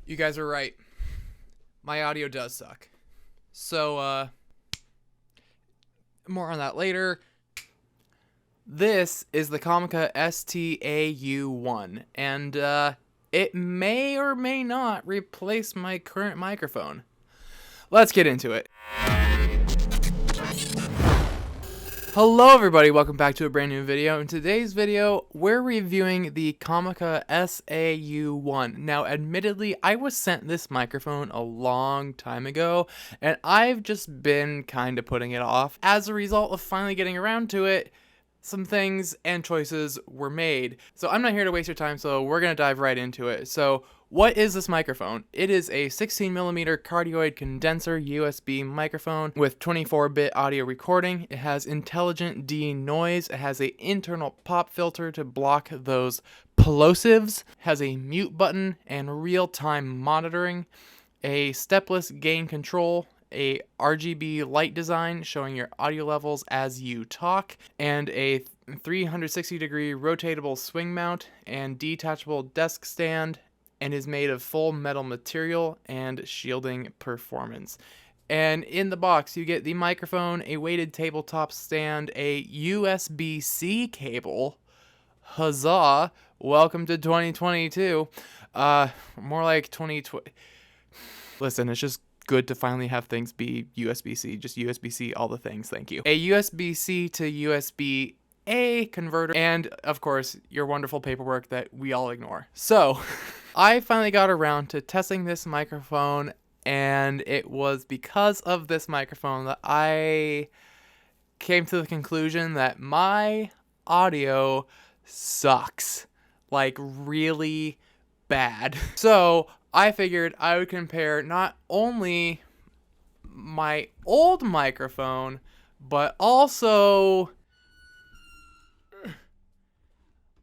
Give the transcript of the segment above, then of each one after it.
You guys are right. My audio does suck. So, more on that later. This is the Comica STA-U1, and it may or may not replace my current microphone. Let's get into it. Hello everybody, welcome back to a brand new video. In today's video, we're reviewing the Comica STA-U1. Now, admittedly, I was sent this microphone a long time ago, and I've just been kind of putting it off. As a result of finally getting around to it, some things and choices were made. So I'm not here to waste your time, so we're going to dive right into it. So what is this microphone? It is a 16mm cardioid condenser USB microphone with 24-bit audio recording. It has intelligent de-noise. It has an internal pop filter to block those plosives. It has a mute button and real-time monitoring. A stepless gain control. A RGB light design showing your audio levels as you talk, and a 360-degree rotatable swing mount and detachable desk stand, and is made of full metal material and shielding performance. And in the box you get the microphone, a weighted tabletop stand, a USB-C cable. Huzzah! Welcome to 2022. More like 2020. Listen, it's just good to finally have things be USB-C, just USB-C, all the things, thank you. A USB-C to USB-A converter, and of course, your wonderful paperwork that we all ignore. So, I finally got around to testing this microphone, and it was because of this microphone that I came to the conclusion that my audio sucks. Like, really bad. So, I figured I would compare not only my old microphone, but also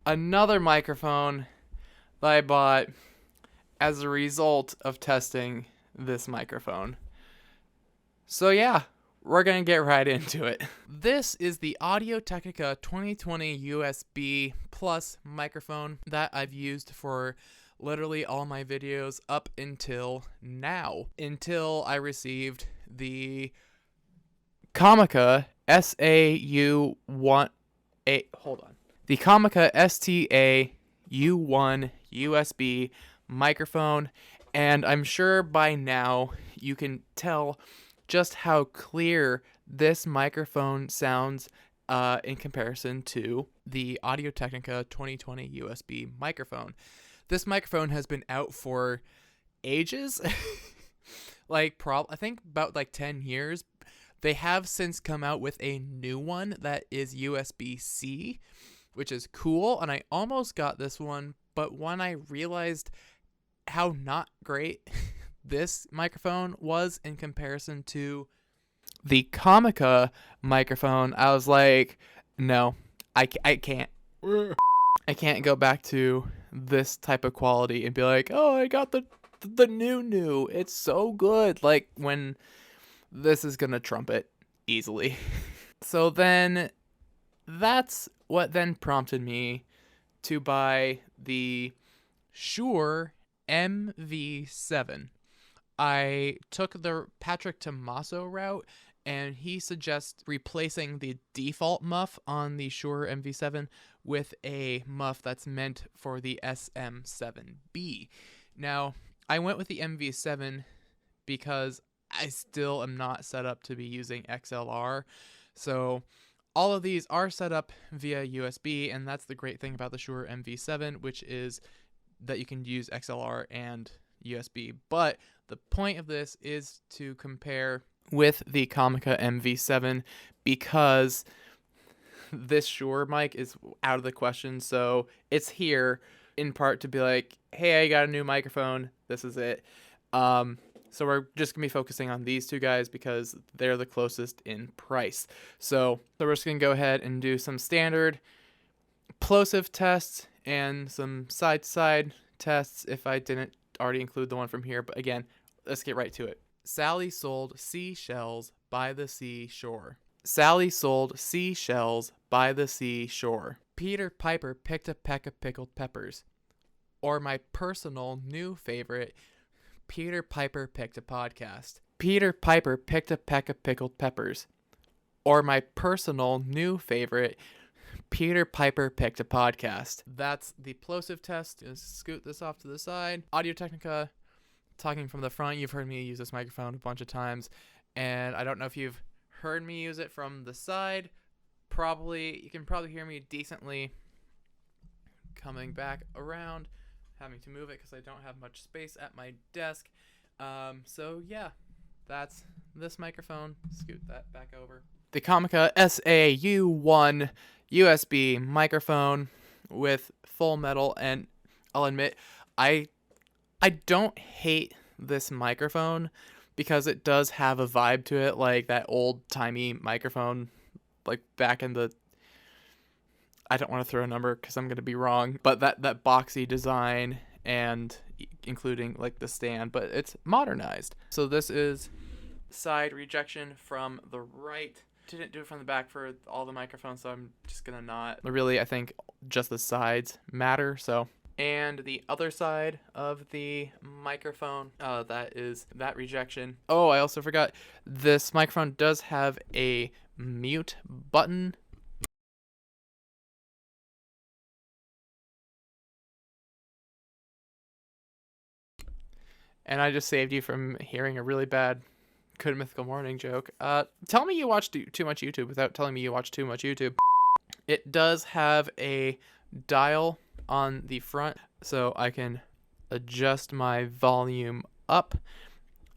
another microphone that I bought as a result of testing this microphone. So yeah, we're going to get right into it. This is the Audio-Technica 2020 USB Plus microphone that I've used for literally all my videos up until now, until I received the Comica STA-U1. The Comica STA-U1 USB microphone, and I'm sure by now you can tell just how clear this microphone sounds in comparison to the Audio-Technica 2020 USB microphone. This microphone has been out for ages, I think about 10 years. They have since come out with a new one that is USB-C, which is cool, and I almost got this one, but when I realized how not great this microphone was in comparison to the Comica microphone, I was like, no, I can't. I can't go back to this type of quality and be like, oh, I got the new. It's so good. Like, when this is gonna trump it easily. So then, that's what then prompted me to buy the Shure MV7. I took the Patrick Tomaso route, and he suggests replacing the default muff on the Shure MV7 with a muff that's meant for the SM7B. Now, I went with the MV7 because I still am not set up to be using XLR. So all of these are set up via USB, and that's the great thing about the Shure MV7, which is that you can use XLR and USB. But the point of this is to compare with the Comica MV7 because this Shure mic is out of the question. So it's here in part to be like, hey, I got a new microphone. This is it. So we're just going to be focusing on these two guys because they're the closest in price. So we're just going to go ahead and do some standard plosive tests and some side-to-side tests if I didn't already include the one from here. But again, let's get right to it. Sally sold seashells by the seashore. Sally sold seashells by the seashore. Peter Piper picked a peck of pickled peppers. Or my personal new favorite, Peter Piper picked a podcast. Peter Piper picked a peck of pickled peppers. Or my personal new favorite, Peter Piper picked a podcast. That's the plosive test. Just scoot this off to the side. Audio-Technica, talking from the front. You've heard me use this microphone a bunch of times, and I don't know if you've heard me use it from the side. You can probably hear me decently coming back around, having to move it because I don't have much space at my desk. So yeah, that's this microphone. Scoot that back over. The Comica STA-U1 USB microphone with full metal, and I'll admit, I don't hate this microphone because it does have a vibe to it, like that old-timey microphone, like back in the, I don't want to throw a number because I'm going to be wrong, but that boxy design, and including like the stand, but it's modernized. So this is side rejection from the right. Didn't do it from the back for all the microphones, so I'm just gonna not. Really, I think just the sides matter. So, and the other side of the microphone, that is that rejection. Oh, I also forgot, this microphone does have a mute button. And I just saved you from hearing a really bad Good Mythical Morning joke. Tell me you watch too much YouTube without telling me you watch too much YouTube. It does have a dial on the front, so I can adjust my volume up,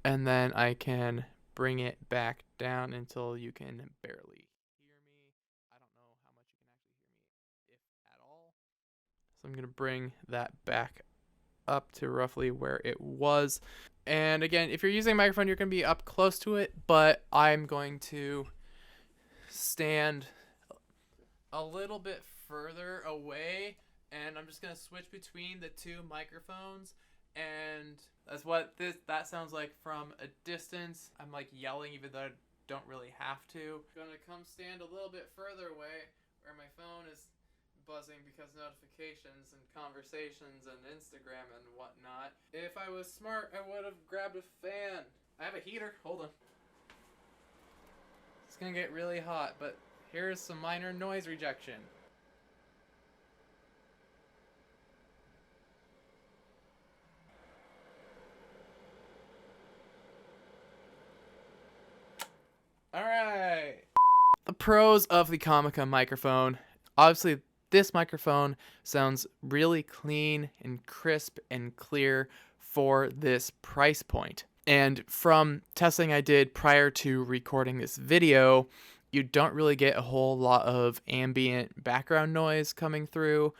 and then I can bring it back down until you can barely hear me. I don't know how much you can actually hear me, if at all. So I'm going to bring that back up to roughly where it was. And again, if you're using a microphone, you're going to be up close to it, but I'm going to stand a little bit further away, and I'm just going to switch between the two microphones, and that's what that sounds like from a distance. I'm like yelling even though I don't really have to. I'm going to come stand a little bit further away where my phone is buzzing because notifications and conversations and Instagram and whatnot. If I was smart, I would have grabbed a fan. I have a heater. Hold on. It's gonna get really hot, but here's some minor noise rejection. Alright. The pros of the Comica microphone. Obviously, this microphone sounds really clean and crisp and clear for this price point. And from testing I did prior to recording this video, you don't really get a whole lot of ambient background noise coming through.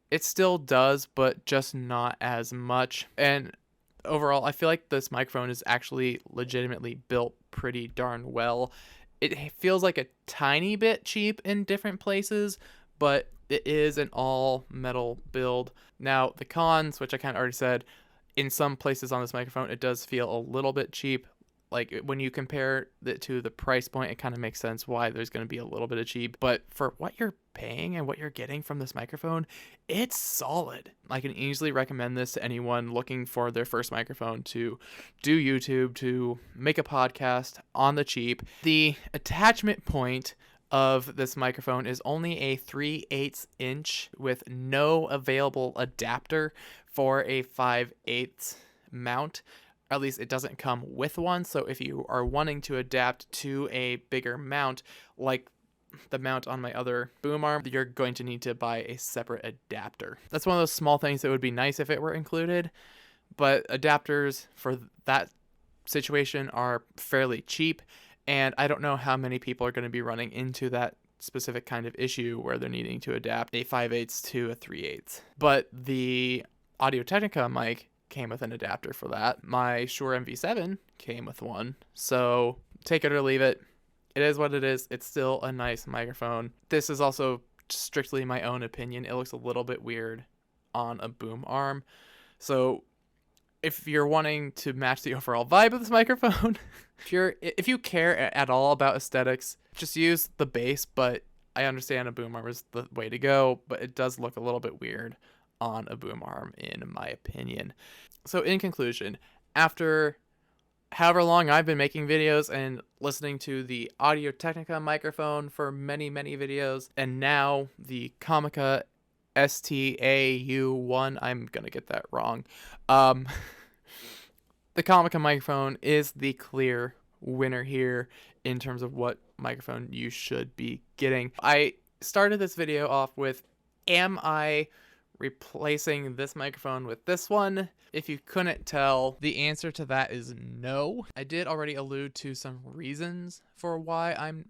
It still does, but just not as much. And overall, I feel like this microphone is actually legitimately built pretty darn well. It feels like a tiny bit cheap in different places, but it is an all metal build. Now, the cons, which I kind of already said, in some places on this microphone, it does feel a little bit cheap. Like when you compare it to the price point, it kind of makes sense why there's going to be a little bit of cheap. But for what you're paying and what you're getting from this microphone, it's solid. I can easily recommend this to anyone looking for their first microphone to do YouTube, to make a podcast on the cheap. The attachment point of this microphone is only a 3/8 inch with no available adapter for a 5/8 mount. At least it doesn't come with one. So if you are wanting to adapt to a bigger mount, like the mount on my other boom arm, you're going to need to buy a separate adapter. That's one of those small things that would be nice if it were included, but adapters for that situation are fairly cheap. And I don't know how many people are going to be running into that specific kind of issue where they're needing to adapt a 5/8 to a 3/8. But the Audio-Technica mic came with an adapter for that. My Shure MV7 came with one. So take it or leave it. It is what it is. It's still a nice microphone. This is also strictly my own opinion. It looks a little bit weird on a boom arm. So if you're wanting to match the overall vibe of this microphone, if you care at all about aesthetics, just use the bass. But I understand a boom arm is the way to go, but it does look a little bit weird on a boom arm in my opinion. So in conclusion, After however long I've been making videos and listening to the Audio-Technica microphone for many, many videos, and now the Comica STA-U1, I'm gonna get that wrong. Um, the Comica microphone is the clear winner here in terms of what microphone you should be getting. I started this video off with, am I replacing this microphone with this one? If you couldn't tell, the answer to that is no. I did already allude to some reasons for why I'm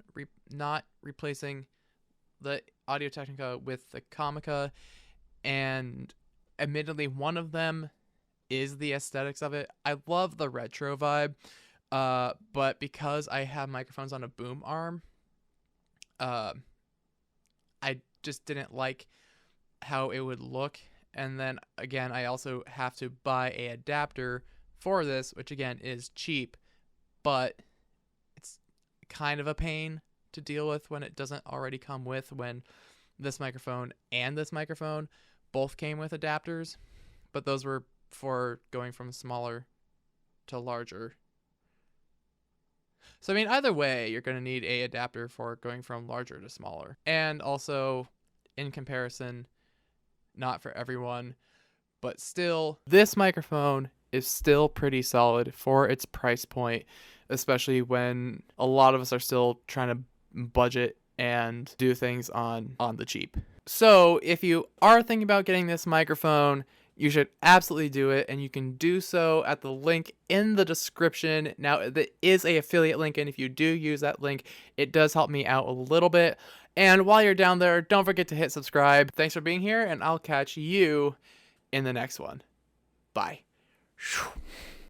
not replacing the Audio-Technica with the Comica, and admittedly one of them is the aesthetics of it. I love the retro vibe, but because I have microphones on a boom arm, I just didn't like how it would look. And then again, I also have to buy a adapter for this, which again is cheap, but it's kind of a pain to deal with when it doesn't already come with, when this microphone and this microphone both came with adapters, but those were for going from smaller to larger. So I mean, either way, you're going to need a adapter for going from larger to smaller. And also, in comparison, not for everyone, but still, this microphone is still pretty solid for its price point, especially when a lot of us are still trying to budget and do things on the cheap. So if you are thinking about getting this microphone, you should absolutely do it, and you can do so at the link in the description. Now, there is an affiliate link, and if you do use that link, it does help me out a little bit. And while you're down there, don't forget to hit subscribe. Thanks for being here, and I'll catch you in the next one. Bye.